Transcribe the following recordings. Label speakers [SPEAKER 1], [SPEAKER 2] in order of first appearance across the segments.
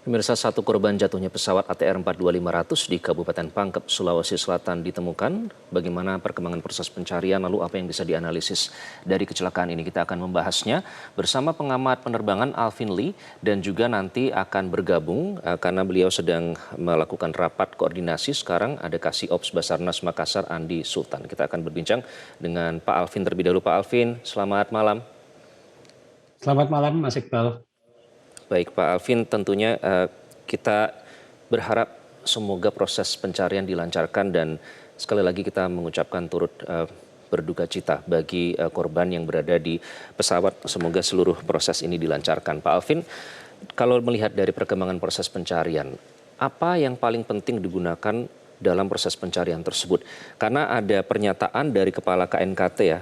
[SPEAKER 1] Pemirsa, satu korban jatuhnya pesawat ATR 42500 di Kabupaten Pangkep, Sulawesi Selatan ditemukan. Bagaimana perkembangan proses pencarian, lalu apa yang bisa dianalisis dari kecelakaan ini? Kita akan membahasnya bersama pengamat penerbangan Alvin Lee dan juga nanti akan bergabung karena beliau sedang melakukan rapat koordinasi. Sekarang ada Kasih Ops Basarnas Makassar Andi Sultan. Kita akan berbincang dengan Pak Alvin terlebih dahulu. Pak Alvin, selamat malam.
[SPEAKER 2] Selamat malam, Mas Iqbal.
[SPEAKER 1] Baik Pak Alvin, tentunya kita berharap semoga proses pencarian dilancarkan dan sekali lagi kita mengucapkan turut berduka cita bagi korban yang berada di pesawat. Semoga seluruh proses ini dilancarkan. Pak Alvin, kalau melihat dari perkembangan proses pencarian, apa yang paling penting digunakan dalam proses pencarian tersebut? Karena ada pernyataan dari Kepala KNKT ya,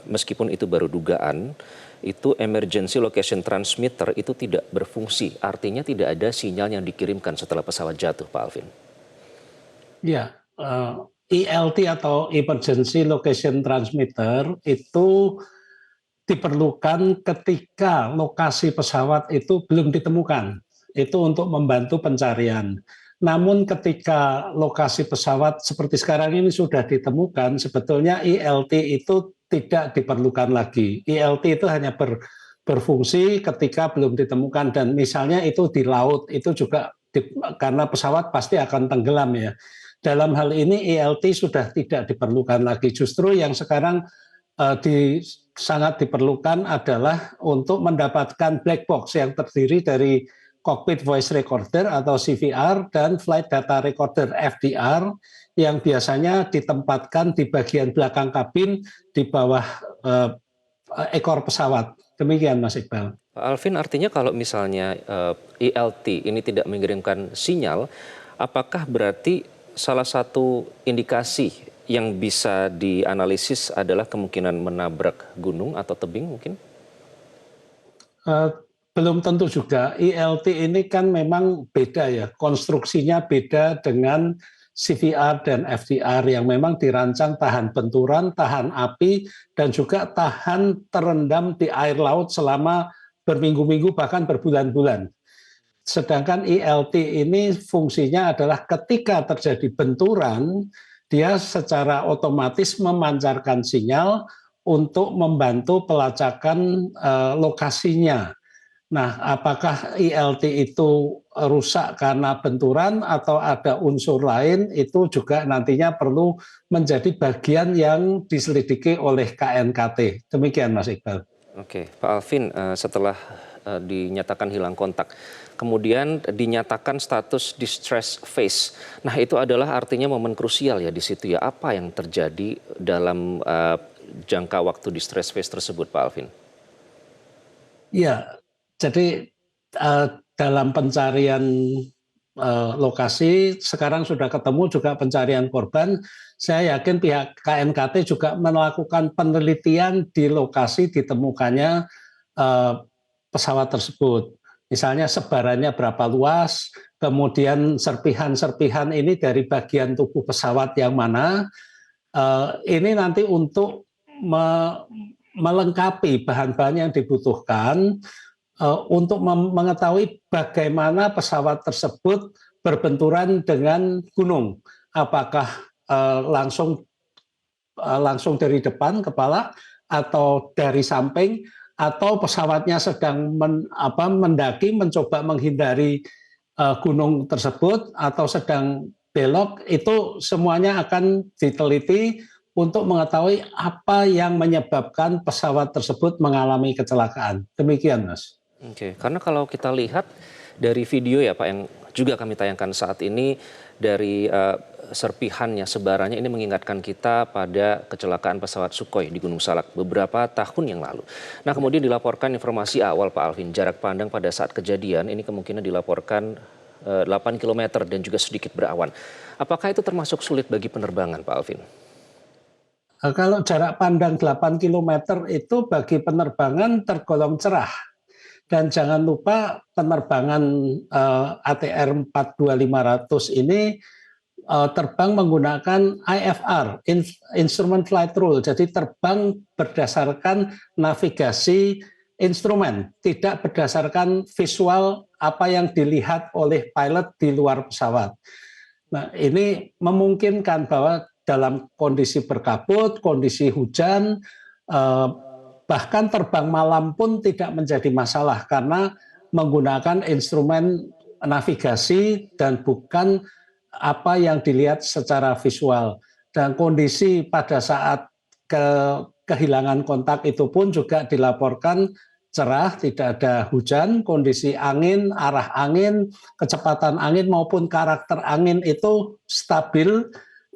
[SPEAKER 1] meskipun itu baru dugaan, itu emergency location transmitter itu tidak berfungsi. Artinya tidak ada sinyal yang dikirimkan setelah pesawat jatuh, Pak Alvin.
[SPEAKER 2] Ya, ELT atau emergency location transmitter itu diperlukan ketika lokasi pesawat itu belum ditemukan. Itu untuk membantu pencarian. Namun ketika lokasi pesawat seperti sekarang ini sudah ditemukan, sebetulnya ELT itu tidak diperlukan lagi. ELT itu hanya berfungsi ketika belum ditemukan, dan misalnya itu di laut, itu juga karena pesawat pasti akan tenggelam ya. Dalam hal ini ELT sudah tidak diperlukan lagi. Justru yang sekarang sangat diperlukan adalah untuk mendapatkan black box yang terdiri dari cockpit voice recorder atau CVR dan flight data recorder FDR yang biasanya ditempatkan di bagian belakang kabin di bawah ekor pesawat. Demikian Mas Iqbal.
[SPEAKER 1] Pak Alvin, artinya kalau misalnya ELT ini tidak mengirimkan sinyal, apakah berarti salah satu indikasi yang bisa dianalisis adalah kemungkinan menabrak gunung atau tebing mungkin?
[SPEAKER 2] Belum tentu juga. ELT ini kan memang beda ya, konstruksinya beda dengan CVR dan FDR yang memang dirancang tahan benturan, tahan api, dan juga tahan terendam di air laut selama berminggu-minggu bahkan berbulan-bulan. Sedangkan ELT ini fungsinya adalah ketika terjadi benturan, dia secara otomatis memancarkan sinyal untuk membantu pelacakan lokasinya. Nah, apakah ELT itu rusak karena benturan atau ada unsur lain, itu juga nantinya perlu menjadi bagian yang diselidiki oleh KNKT. Demikian Mas Iqbal.
[SPEAKER 1] Oke, Pak Alvin, setelah dinyatakan hilang kontak, kemudian dinyatakan status distress phase. Nah, itu adalah artinya momen krusial ya di situ ya. Apa yang terjadi dalam jangka waktu distress phase tersebut, Pak Alvin?
[SPEAKER 2] Ya, jadi dalam pencarian lokasi sekarang sudah ketemu juga pencarian korban. Saya yakin pihak KNKT juga melakukan penelitian di lokasi ditemukannya pesawat tersebut. Misalnya sebarannya berapa luas, kemudian serpihan-serpihan ini dari bagian tubuh pesawat yang mana. Ini nanti untuk melengkapi bahan-bahan yang dibutuhkan untuk mengetahui bagaimana pesawat tersebut berbenturan dengan gunung. Apakah langsung dari depan kepala atau dari samping, atau pesawatnya sedang mendaki mencoba menghindari gunung tersebut atau sedang belok. Itu semuanya akan diteliti untuk mengetahui apa yang menyebabkan pesawat tersebut mengalami kecelakaan. Demikian, Mas.
[SPEAKER 1] Oke, karena kalau kita lihat dari video ya Pak yang juga kami tayangkan saat ini dari serpihannya, sebarannya ini mengingatkan kita pada kecelakaan pesawat Sukhoi di Gunung Salak beberapa tahun yang lalu. Nah, kemudian dilaporkan informasi awal Pak Alvin, jarak pandang pada saat kejadian ini kemungkinan dilaporkan 8 km dan juga sedikit berawan. Apakah itu termasuk sulit bagi penerbangan Pak Alvin?
[SPEAKER 2] Kalau jarak pandang 8 km itu bagi penerbangan tergolong cerah. Dan jangan lupa penerbangan ATR 42500 ini terbang menggunakan IFR, Instrument Flight Rule. Jadi terbang berdasarkan navigasi instrumen, tidak berdasarkan visual apa yang dilihat oleh pilot di luar pesawat. Nah, ini memungkinkan bahwa dalam kondisi berkabut, kondisi hujan, bahkan terbang malam pun tidak menjadi masalah karena menggunakan instrumen navigasi dan bukan apa yang dilihat secara visual. Dan kondisi pada saat kehilangan kontak itu pun juga dilaporkan cerah, tidak ada hujan, kondisi angin, arah angin, kecepatan angin maupun karakter angin itu stabil,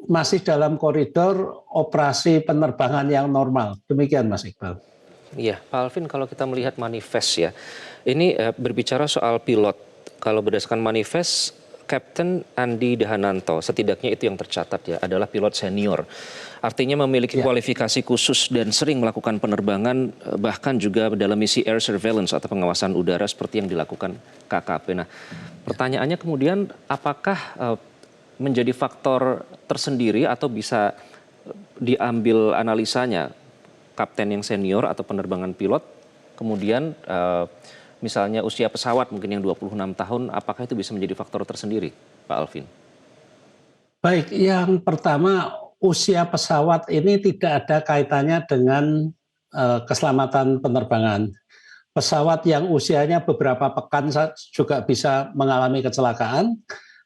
[SPEAKER 2] masih dalam koridor operasi penerbangan yang normal. Demikian Mas Iqbal.
[SPEAKER 1] Iya, Pak Alvin, kalau kita melihat manifest ya, ini berbicara soal pilot. Kalau berdasarkan manifest, Kapten Andi Dahananto, setidaknya itu yang tercatat ya, adalah pilot senior. Artinya memiliki kualifikasi khusus dan sering melakukan penerbangan, bahkan juga dalam misi air surveillance atau pengawasan udara seperti yang dilakukan KKP. Nah, pertanyaannya kemudian, apakah menjadi faktor tersendiri atau bisa diambil analisanya kapten yang senior atau penerbangan pilot, kemudian misalnya usia pesawat mungkin yang 26 tahun, apakah itu bisa menjadi faktor tersendiri, Pak Alvin?
[SPEAKER 2] Baik, yang pertama usia pesawat ini tidak ada kaitannya dengan keselamatan penerbangan. Pesawat yang usianya beberapa pekan juga bisa mengalami kecelakaan.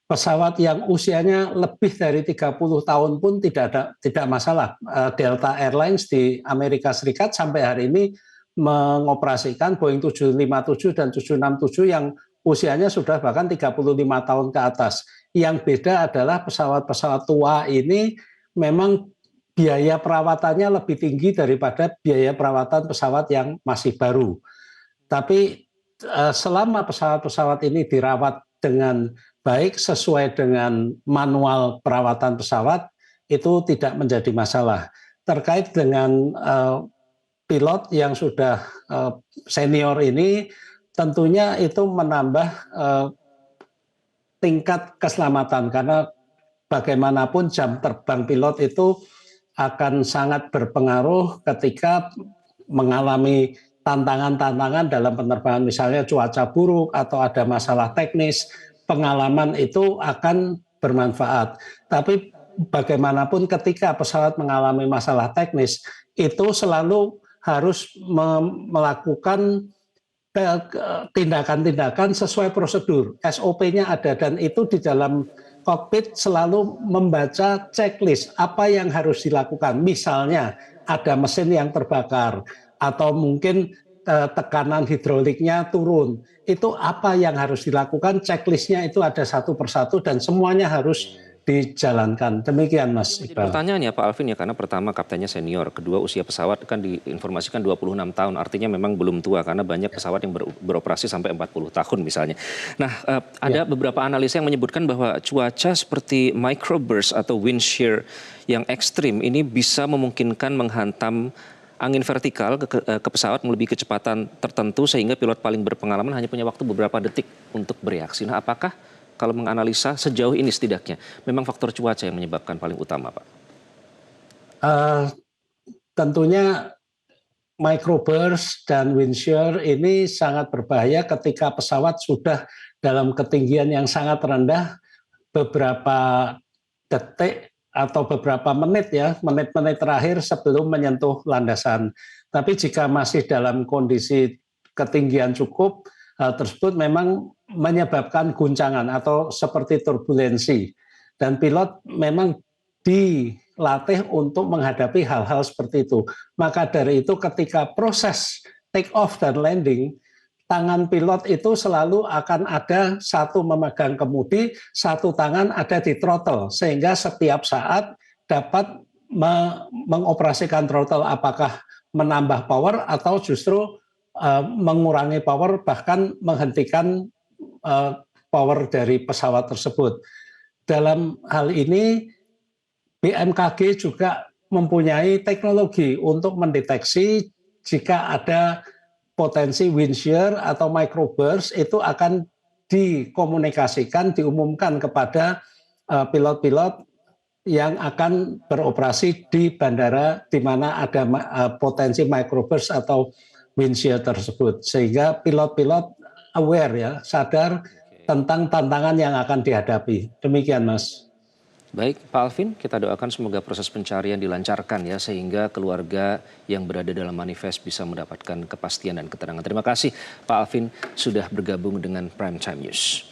[SPEAKER 2] Pesawat yang usianya lebih dari 30 tahun pun tidak masalah. Delta Airlines di Amerika Serikat sampai hari ini mengoperasikan Boeing 757 dan 767 yang usianya sudah bahkan 35 tahun ke atas. Yang beda adalah pesawat-pesawat tua ini memang biaya perawatannya lebih tinggi daripada biaya perawatan pesawat yang masih baru. Tapi selama pesawat-pesawat ini dirawat dengan baik sesuai dengan manual perawatan pesawat, itu tidak menjadi masalah. Terkait dengan pilot yang sudah senior ini, tentunya itu menambah tingkat keselamatan karena bagaimanapun jam terbang pilot itu akan sangat berpengaruh ketika mengalami tantangan-tantangan dalam penerbangan, misalnya cuaca buruk atau ada masalah teknis, pengalaman itu akan bermanfaat. Tapi bagaimanapun ketika pesawat mengalami masalah teknis, itu selalu harus melakukan tindakan-tindakan sesuai prosedur. SOP-nya ada dan itu di dalam kokpit selalu membaca checklist apa yang harus dilakukan. Misalnya ada mesin yang terbakar atau mungkin tekanan hidroliknya turun. Itu apa yang harus dilakukan, checklistnya itu ada satu persatu dan semuanya harus dijalankan. Demikian Mas Iqbal.
[SPEAKER 1] Pertanyaannya Pak Alvin ya, karena pertama kaptennya senior, kedua usia pesawat kan diinformasikan 26 tahun, artinya memang belum tua karena banyak pesawat yang beroperasi sampai 40 tahun misalnya. Nah, ada beberapa analisa yang menyebutkan bahwa cuaca seperti microburst atau wind shear yang ekstrim ini bisa memungkinkan menghantam angin vertikal ke pesawat melebihi kecepatan tertentu sehingga pilot paling berpengalaman hanya punya waktu beberapa detik untuk bereaksi. Nah, apakah kalau menganalisa sejauh ini setidaknya, memang faktor cuaca yang menyebabkan paling utama, Pak?
[SPEAKER 2] Tentunya microburst dan wind shear ini sangat berbahaya ketika pesawat sudah dalam ketinggian yang sangat rendah beberapa detik atau beberapa menit ya, menit-menit terakhir sebelum menyentuh landasan. Tapi jika masih dalam kondisi ketinggian cukup, hal tersebut memang menyebabkan guncangan atau seperti turbulensi. Dan pilot memang dilatih untuk menghadapi hal-hal seperti itu. Maka dari itu ketika proses take off dan landing, tangan pilot itu selalu akan ada satu memegang kemudi, satu tangan ada di throttle, sehingga setiap saat dapat mengoperasikan throttle, apakah menambah power atau justru mengurangi power, bahkan menghentikan power dari pesawat tersebut. Dalam hal ini BMKG juga mempunyai teknologi untuk mendeteksi jika ada potensi wind shear atau microburst, itu akan dikomunikasikan, diumumkan kepada pilot-pilot yang akan beroperasi di bandara di mana ada potensi microburst atau windshield tersebut, sehingga pilot-pilot aware ya, sadar tentang tantangan yang akan dihadapi. Demikian Mas.
[SPEAKER 1] Baik, Pak Alvin, kita doakan semoga proses pencarian dilancarkan ya, sehingga keluarga yang berada dalam manifest bisa mendapatkan kepastian dan keterangan. Terima kasih Pak Alvin sudah bergabung dengan Prime Time News.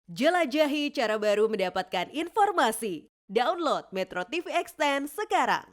[SPEAKER 3] Jelajahi cara baru mendapatkan informasi. Download Metro TV Extend sekarang.